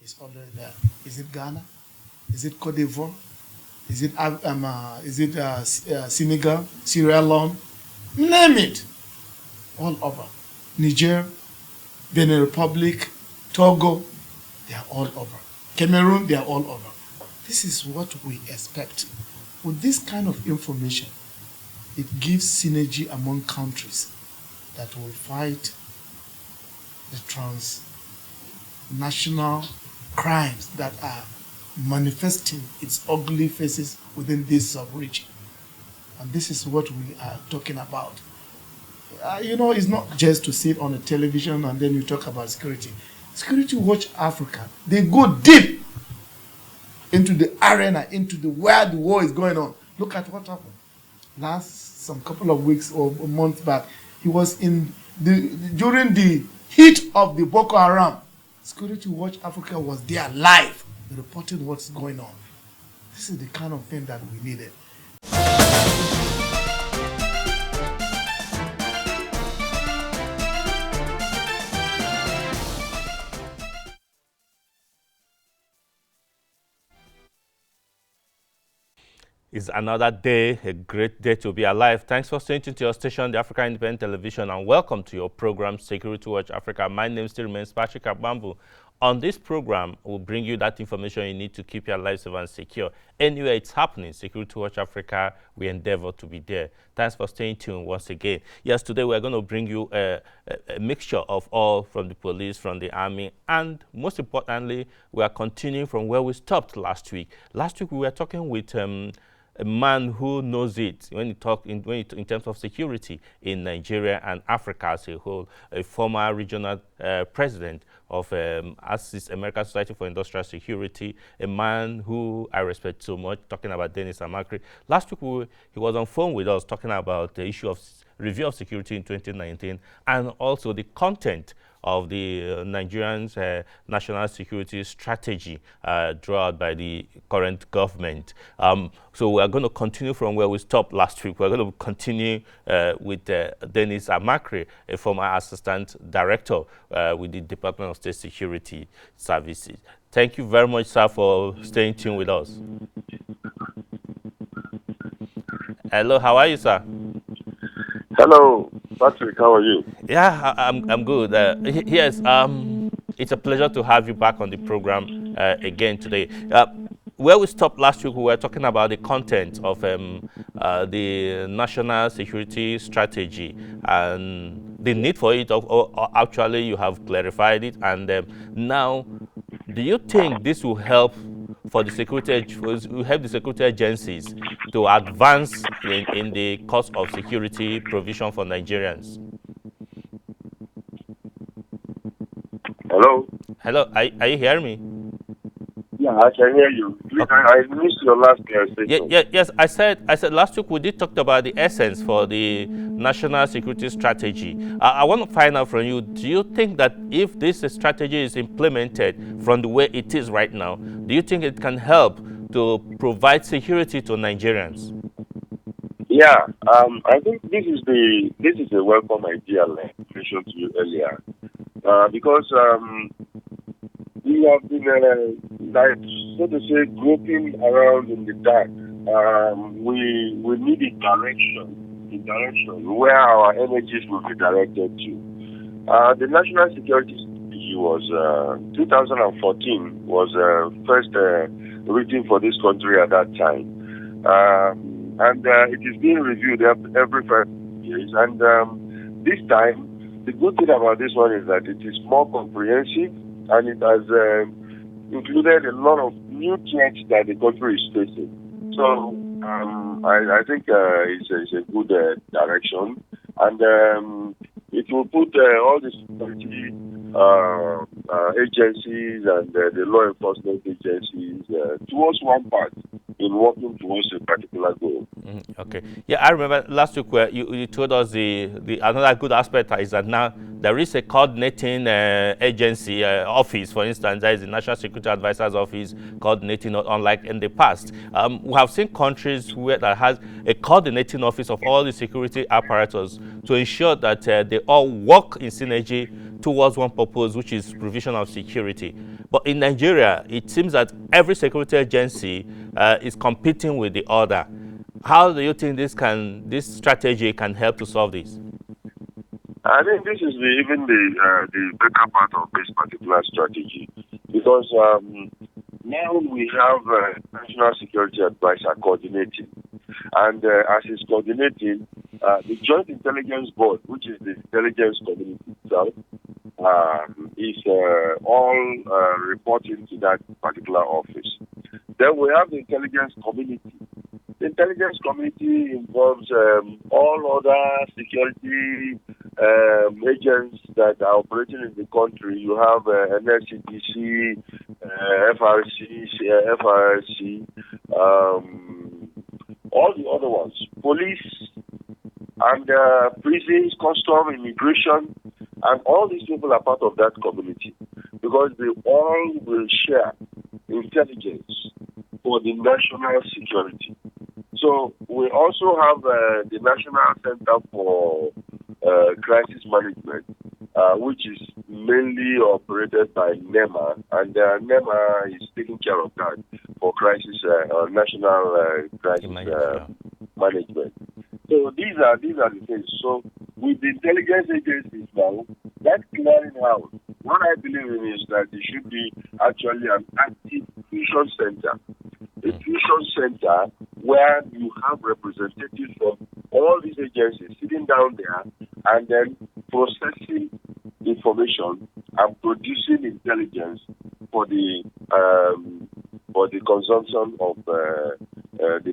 is already there. Is it Ghana? Is it Cote d'Ivoire? Is it Senegal, Sierra Leone? Name it. All over. Niger, Benin Republic, Togo, they are all over. Cameroon, they are all over. This is what we expect. With this kind of information, it gives synergy among countries that will fight the transnational crimes that are manifesting its ugly faces within this sub-region. And this is what we are talking about. It's not just to sit on a television and then you talk about security. Security Watch Africa, they go deep into the arena, into where the war is going on. Look at what happened some couple of weeks or a month back. He was during the heat of the Boko Haram. Security Watch Africa was there live, reporting what's going on. This is the kind of thing that we needed. It's another day, a great day to be alive. Thanks for staying tuned to your station, the Africa Independent Television, and welcome to your program, Security Watch Africa. My name still remains Patrick Abambu. On this program, we'll bring you that information you need to keep your life safe and secure. Anywhere it's happening, Security Watch Africa, we endeavor to be there. Thanks for staying tuned once again. Yes, today we're going to bring you a mixture of all from the police, from the army, and most importantly, we are continuing from where we stopped last week. Last week we were talking with a man who knows it when you talk in terms of security in Nigeria and Africa as a whole, a former regional president of ASIS, American Society for Industrial Security, a man who I respect so much, talking about Dennis Amakri. Last week he was on phone with us talking about the issue of review of security in 2019 and also the content of the Nigerian's national security strategy drawn out by the current government. So we are going to continue from where we stopped last week. We're going to continue with Dennis Amakri, a former assistant director with the Department of State Security Services. Thank you very much, sir, for staying tuned with us. Hello, how are you, sir? Hello, Patrick, how are you? Yeah, I'm good. Yes, it's a pleasure to have you back on the program again today. Where we stopped last week, we were talking about the content of the national security strategy and the need for it. Actually, you have clarified it. And now, do you think this will help for the security agencies to advance in the cause of security provision for Nigerians? Hello? Hello, are you hearing me? Yeah, I can hear you. Okay. I missed your last statement. Yes, I said last week we did talk about the essence for the national security strategy. I want to find out from you, do you think that if this strategy is implemented from the way it is right now, do you think it can help to provide security to Nigerians? Yeah, I think this is a welcome idea, like I mentioned to you earlier, because we have been, so to say, groping around in the dark. We need a direction where our energies will be directed to. The national security strategy was 2014 was first written for this country at that time, and it is being reviewed every 5 years. And this time, the good thing about this one is that it is more comprehensive, and it has included a lot of new threats that the country is facing. So I think it's a good direction, and it will put all the security agencies and the law enforcement agencies towards one path in working towards a particular goal. Okay. Yeah, I remember last week where you told us the another good aspect is that now there is a coordinating agency office, for instance, there is the National Security Advisor's Office coordinating, unlike in the past. We have seen countries where that has a coordinating office of all the security apparatus to ensure that they all work in synergy towards one purpose, which is provision of security. But in Nigeria, it seems that every security agency is competing with the other. How do you think this strategy can help to solve this? I think this is even the better part of this particular strategy, because now we have national security advisor coordinating, and as he's coordinating, the Joint Intelligence Board, which is the intelligence community itself, is all reporting to that particular office. Then we have the intelligence community. The intelligence community involves all other security agents that are operating in the country. You have NSCDC, FRC, all the other ones, police, and prisons, custom, immigration, and all these people are part of that community, because they all will share intelligence for the national security. So we also have the National Center for Crisis Management, which is mainly operated by NEMA, and NEMA is taking care of that for national crisis management. So these are the things. So with the intelligence agencies now, that clearinghouse, what I believe in is that there should be actually an active fusion center. A fusion center where you have representatives from all these agencies sitting down there and then processing information and producing intelligence for the consumption of the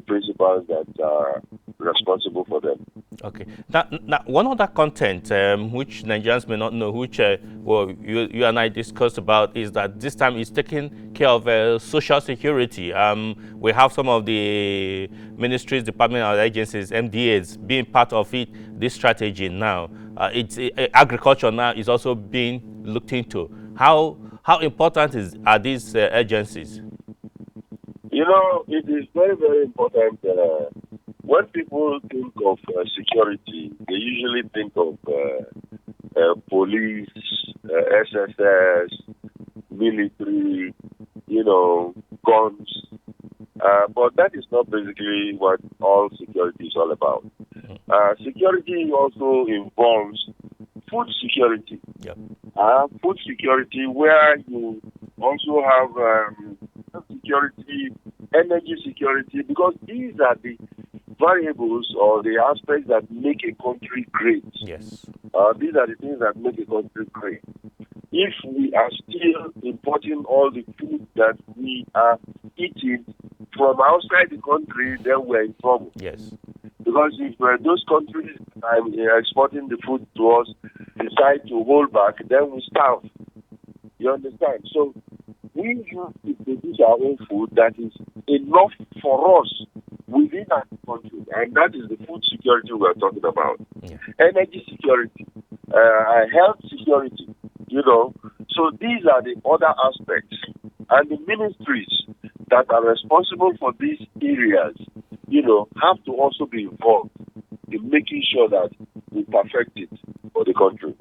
principals that are responsible for them. Okay. Now one other content which Nigerians may not know, which you and I discussed about, is that this time is taking care of social security. We have some of the ministries, departments, and agencies, MDAs, being part of this strategy now. Agriculture now is also being looked into. How important are these agencies? You know, it is very, very important. When people think of security, they usually think of police, SSS, military, guns. But that is not basically what all security is all about. Security also involves food security. Yep. Food security, where you also have security, energy security, because these are the variables or the aspects that make a country great. Yes. These are the things that make a country great. If we are still importing all the food that we are eating from outside the country, then we're in trouble. Yes. Because if those countries are exporting the food to us decide to hold back, then we starve. You understand? So we have to produce our own food that is enough for us within our country, and that is the food security we are talking about. Yeah. Energy security, health security, So these are the other aspects, and the ministries that are responsible for these areas, have to also be involved in making sure that we perfect it for the country.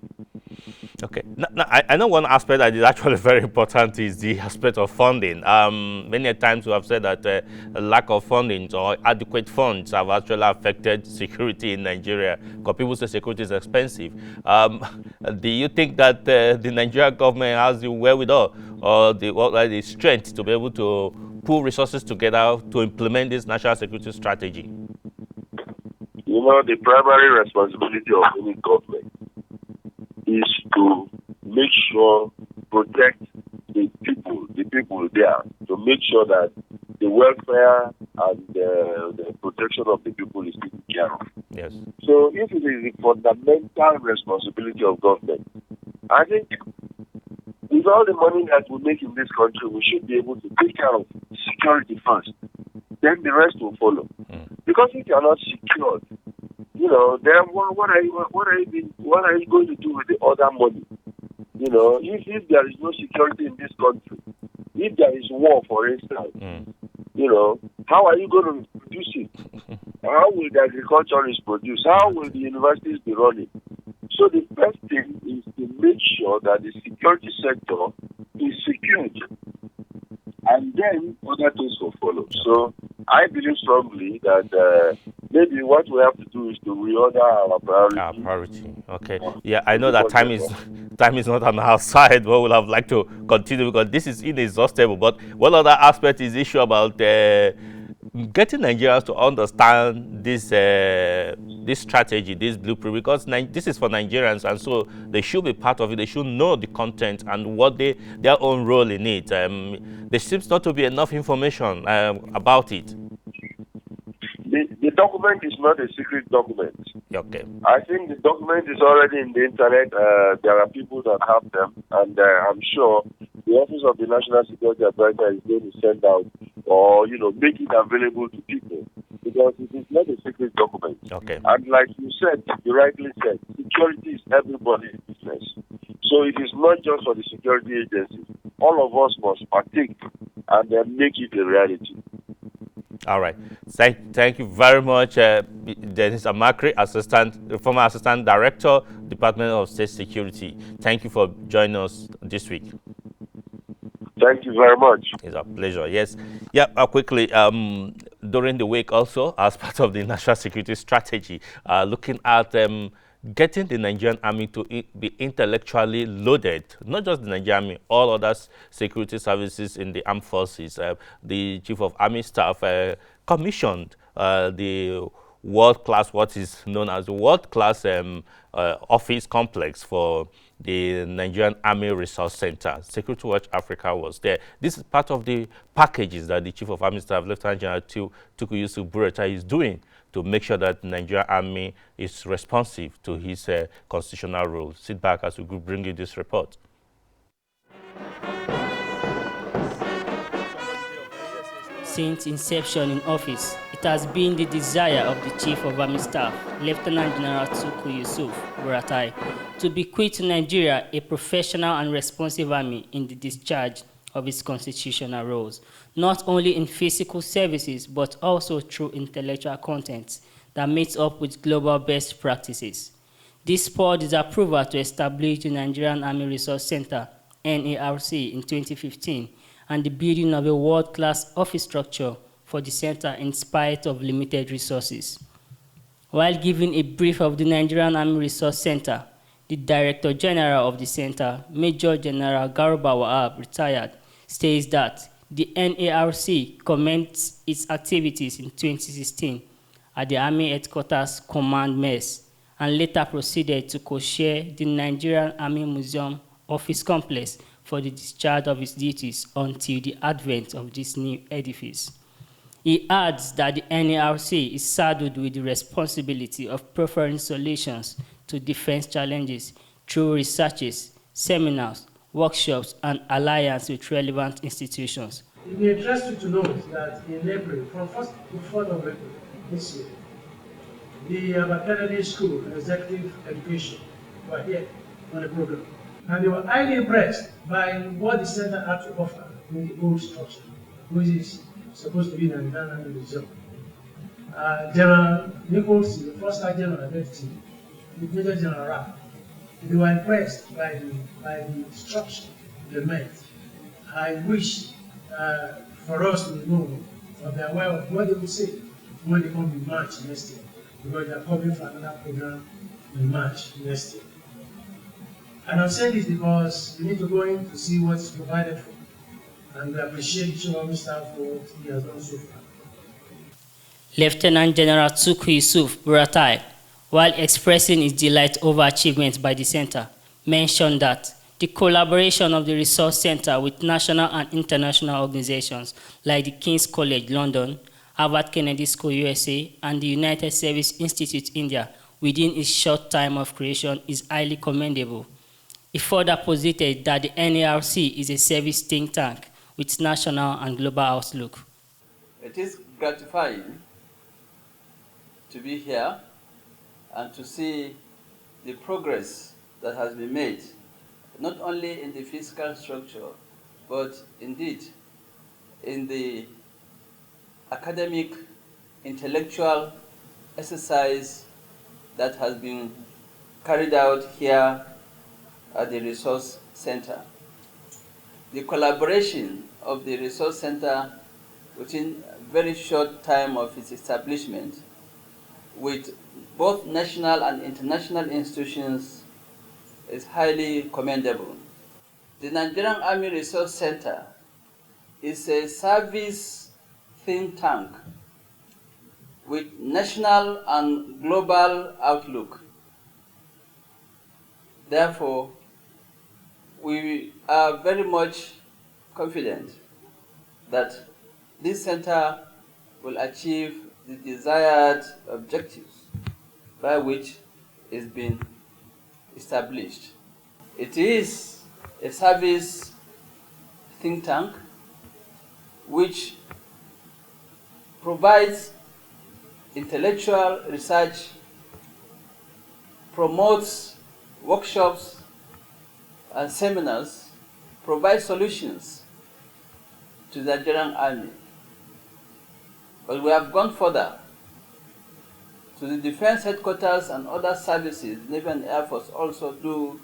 Okay. Now, I know one aspect that is actually very important is the aspect of funding. Many times we have said that a lack of funding or adequate funds have actually affected security in Nigeria, because people say security is expensive. Do you think that the Nigerian government has the wherewithal or the strength to be able to pull resources together to implement this national security strategy? The primary responsibility of any government is to make sure, protect the people there, to make sure that the welfare and the protection of the people is taken care of. Yes. So if it is the fundamental responsibility of government, I think with all the money that we make in this country, we should be able to take care of security first. Then the rest will follow. Because if you are not secured, then what are you going to do with the other money? If there is no security in this country, if there is war, for instance, how are you going to produce it? How will the agriculturists produce? How will the universities be running? So the first thing is to make sure that the security sector is secured, and then other things will follow. So I believe strongly that maybe what we have to do is to reorder our priority. Our priority. Okay. Yeah, I know that time is not on our side, but we'll have liked to continue because this is inexhaustible. But one other aspect is the issue about getting Nigerians to understand this strategy, this blueprint, because this is for Nigerians, and so they should be part of it. They should know the content and what their own role in it. There seems not to be enough information about it. The document is not a secret document. Okay. I think the document is already in the internet. There are people that have them, and I'm sure the Office of the National Security Advisor is going to send out or make it available to people because it is not a secret document. Okay. And like you rightly said, security is everybody's business. So it is not just for the security agencies. All of us must partake and then make it a reality. All right. Thank you very much, Dennis Amakri, former Assistant Director, Department of State Security. Thank you for joining us this week. Thank you very much. It's a pleasure. Yes. Yeah. Quickly, during the week also, as part of the national security strategy, looking at getting the Nigerian Army to be intellectually loaded, not just the Nigerian Army, all other security services in the armed forces. The Chief of Army Staff commissioned the world-class, what is known as the world-class office complex for the Nigerian Army Resource Center. Security Watch Africa was there. This is part of the packages that the Chief of Army Staff, Lieutenant General Tuku Yusuf Buratai, is doing to make sure that the Nigerian Army is responsive to his constitutional role. Sit back as we bring you this report. Since inception in office, it has been the desire of the Chief of Army Staff, Lieutenant General Tuku Yusuf Buratai, to bequeath to Nigeria a professional and responsive army in the discharge of its constitutional roles, not only in physical services, but also through intellectual content that meets up with global best practices. This spurred his approval to establish the Nigerian Army Resource Center, NARC, in 2015, and the building of a world-class office structure for the center in spite of limited resources. While giving a brief of the Nigerian Army Resource Center, the Director General of the center, Major General Garuba Wahab, retired, states that the NARC commenced its activities in 2016 at the Army Headquarters Command Mess and later proceeded to co-chair the Nigerian Army Museum Office Complex for the discharge of its duties until the advent of this new edifice. He adds that the NARC is saddled with the responsibility of proffering solutions to defense challenges through researches, seminars, workshops, and alliance with relevant institutions. It will be interesting to note that in April, from 1st to 4th of April this year, the AfricaTelevision School of Executive Education were here on the program. And they were highly impressed by what the center had to offer in the old structure, which is supposed to be in the Nigerian Museum. General Nichols, the first General Deputy, Major General Rapp, they were impressed by the structure they met. I wish for us to know or be aware of what they will say when they come in March next year, because they are coming for another program in March next year. And I'm saying this because we need to go in to see what's provided for. And we appreciate the Chief of Army Staff for what he has done so far. Lieutenant General Tuku Yusuf Buratai, while expressing his delight over achievements by the center, mentioned that the collaboration of the Resource Center with national and international organizations like the King's College London, Harvard Kennedy School USA, and the United Service Institute India within its short time of creation is highly commendable. He further posited that the NARC is a service think tank with national and global outlook. It is gratifying to be here and to see the progress that has been made, not only in the physical structure, but indeed in the academic, intellectual exercise that has been carried out here at the Resource Center. the collaboration of the resource center within a very short time of its establishment with both national and international institutions is highly commendable. The Nigerian Army Resource Center is a service think tank with national and global outlook. Therefore, we are very much confident that this center will achieve the desired objectives by which it's been established. It is a service think tank which provides intellectual research, promotes workshops and seminars, provides solutions to the Nigerian Army. But we have gone further. To the defense headquarters and other services, Navy and Air Force also do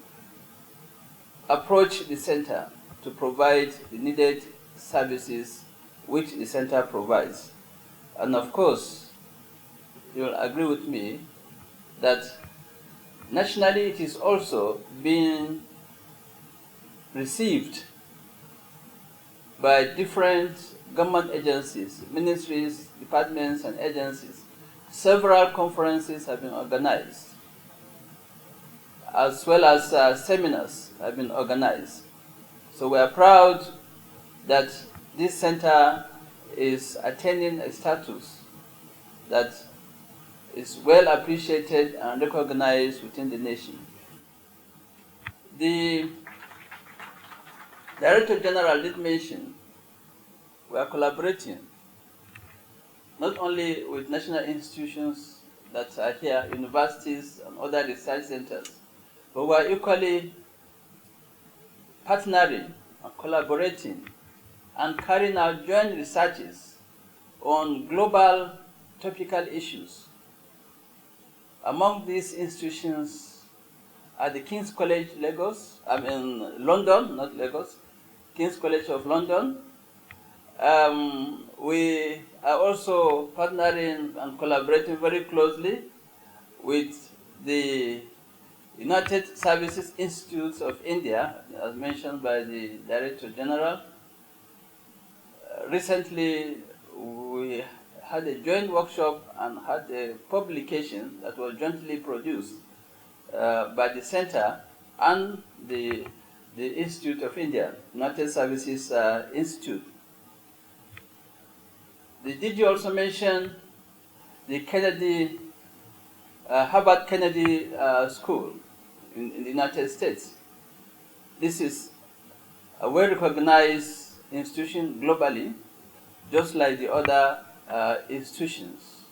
approach the center to provide the needed services which the center provides. And of course, you'll agree with me that nationally it is also being received by different government agencies, ministries, departments, and agencies. Several conferences have been organized, as well as seminars have been organized. So we are proud that this center is attaining a status that is well appreciated and recognized within the nation. The Director General did mention we are collaborating not only with national institutions that are here, universities and other research centers, but we are equally partnering and collaborating and carrying out joint researches on global topical issues. Among these institutions are the King's College London, not Lagos, King's College of London. We are also partnering and collaborating very closely with the United Services Institutes of India, as mentioned by the Director General. Recently, we had a joint workshop and had a publication that was jointly produced by the Center and the Institute of India, United Services Institute. The DG also mentioned the Kennedy, Harvard Kennedy School in the United States. This is a well-recognized institution globally, just like the other institutions.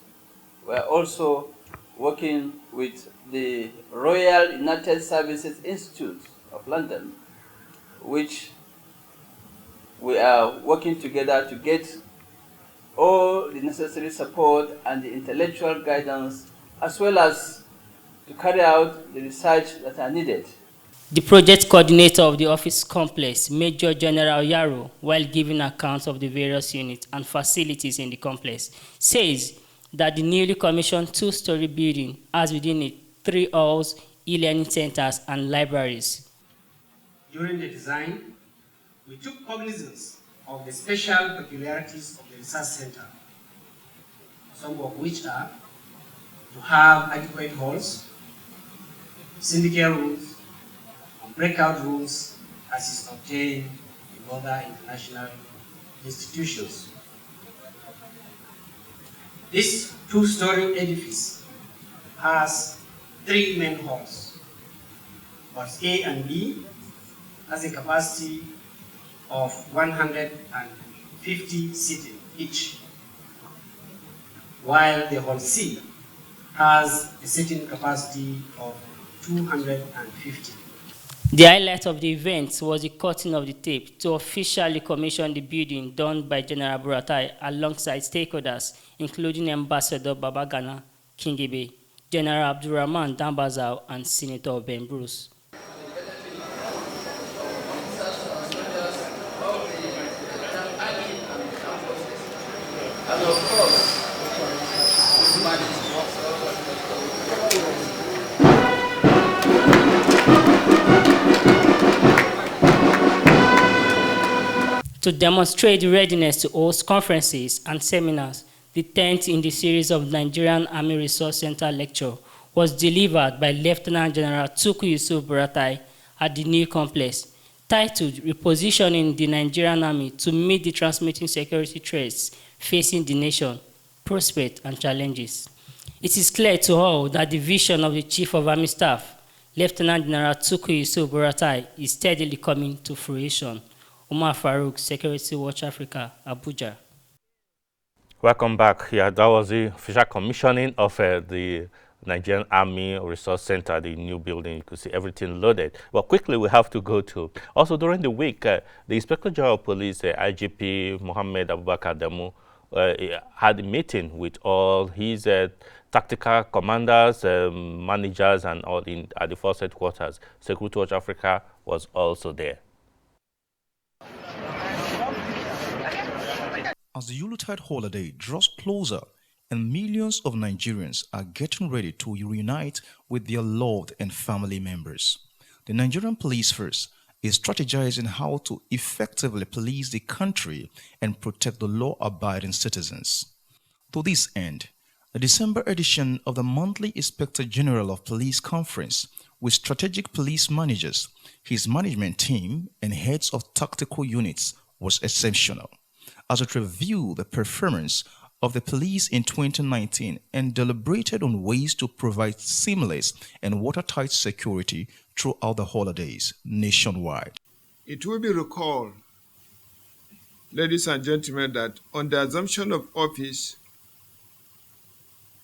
We are also working with the Royal United Services Institute of London, which we are working together to get all the necessary support and the intellectual guidance, as well as to carry out the research that are needed. The project coordinator of the office complex, Major General Yaro, while giving accounts of the various units and facilities in the complex, says that the newly commissioned two-story building has within it 3 halls, e-learning centers, and libraries. During the design, we took cognizance of the special peculiarities of the research center, some of which are to have adequate halls, syndicate rooms, and breakout rooms as is obtained in other international institutions. This two-story edifice has 3 main halls. Halls A and B has a capacity of 150 seating each, while the Hall C has a seating capacity of 250. The highlight of the event was the cutting of the tape to officially commission the building done by General Buratai alongside stakeholders, including Ambassador Babagana Kingibe, General Abdurrahman Dambazao, and Senator Ben Bruce. And of course, to demonstrate readiness to host conferences and seminars, the 10th in the series of Nigerian Army Resource Center lecture was delivered by Lieutenant General Tuku Yusuf Buratai at the new complex, titled Repositioning the Nigerian Army to Meet the Transmitting Security Threats Facing the Nation, Prospects and Challenges. It is clear to all that the vision of the Chief of Army Staff, Lieutenant General Tuku Yusuf Buratai, is steadily coming to fruition. Umar Farouk, Security Watch Africa, Abuja. Welcome back. Yeah, that was the official commissioning of the Nigerian Army Resource Center, the new building. You could see everything loaded. Well, quickly, we have to go to. Also, during the week, the Inspector General of Police, IGP Mohammed Abubakar Demu, had a meeting with all his tactical commanders, managers, and all at the force headquarters. Security Watch Africa was also there. As the Yuletide holiday draws closer and millions of Nigerians are getting ready to reunite with their loved and family members, the Nigerian Police Force is strategizing how to effectively police the country and protect the law-abiding citizens. To this end, the December edition of the monthly Inspector General of Police Conference with strategic police managers, his management team, and heads of tactical units was exceptional, as it reviewed the performance of the police in 2019 and deliberated on ways to provide seamless and watertight security throughout the holidays nationwide. It will be recalled, ladies and gentlemen, that on the assumption of office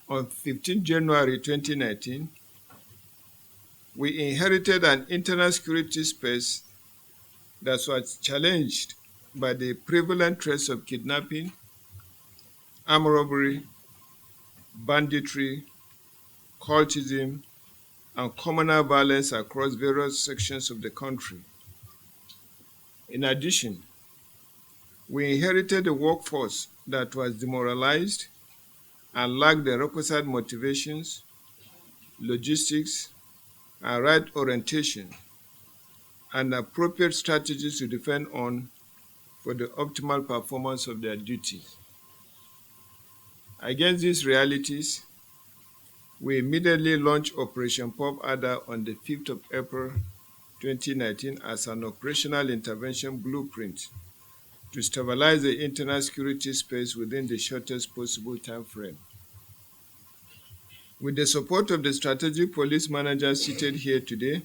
on 15 January 2019, we inherited an internal security space that was challenged by the prevalent threats of kidnapping, armed robbery, banditry, cultism, and communal violence across various sections of the country. In addition, we inherited a workforce that was demoralized and lacked the requisite motivations, logistics, and right orientation, and appropriate strategies to depend on for the optimal performance of their duties. Against these realities, we immediately launched Operation Pop Adder on the 5th of April 2019 as an operational intervention blueprint to stabilize the internal security space within the shortest possible time frame. With the support of the strategic police managers seated here today,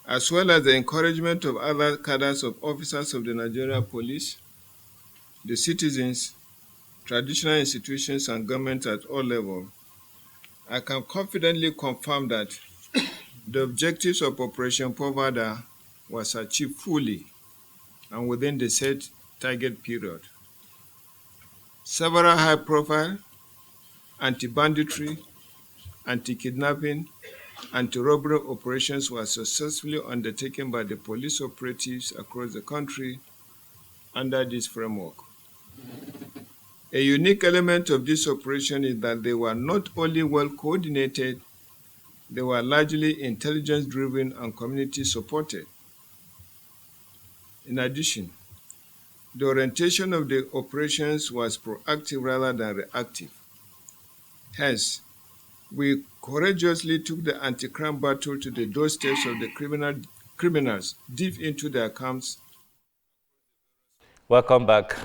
as well as the encouragement of other cadres of officers of the Nigerian police, the citizens, traditional institutions, and government at all levels, I can confidently confirm that the objectives of Operation Povada was achieved fully and within the set target period. Several high-profile anti-banditry, anti-kidnapping, anti-robbery operations were successfully undertaken by the police operatives across the country under this framework. A unique element of this operation is that they were not only well coordinated, they were largely intelligence-driven and community-supported. In addition, the orientation of the operations was proactive rather than reactive. Hence, we courageously took the anti-crime battle to the doorsteps of the criminals deep into their camps. Welcome back.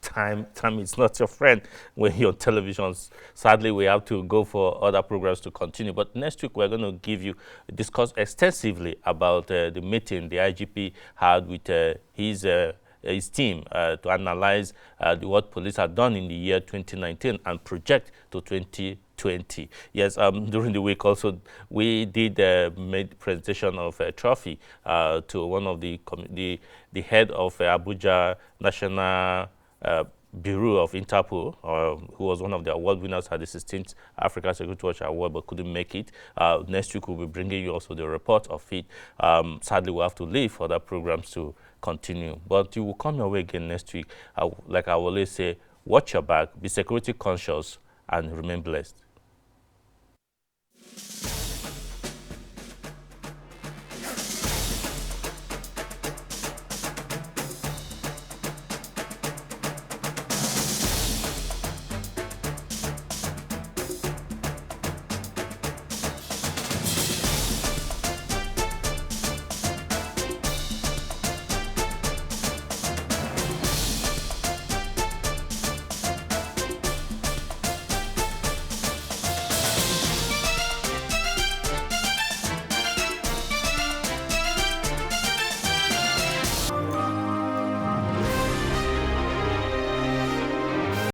Time is not your friend when you're on television. Sadly, we have to go for other programs to continue. But next week, we're going to discuss extensively about the meeting the IGP had with his team to analyze what police had done in the year 2019 and project to 2020. Yes, during the week also, we did made presentation of a trophy to one of the head of Abuja National Bureau of Interpol, who was one of the award winners at the 16th Africa Security Watch Award but couldn't make it. Next week, we'll be bringing you also the report of it. Sadly, we'll have to leave for other programs to continue. But you will come your way again next week. Like I always say, Watch your back, be security conscious, and remain blessed.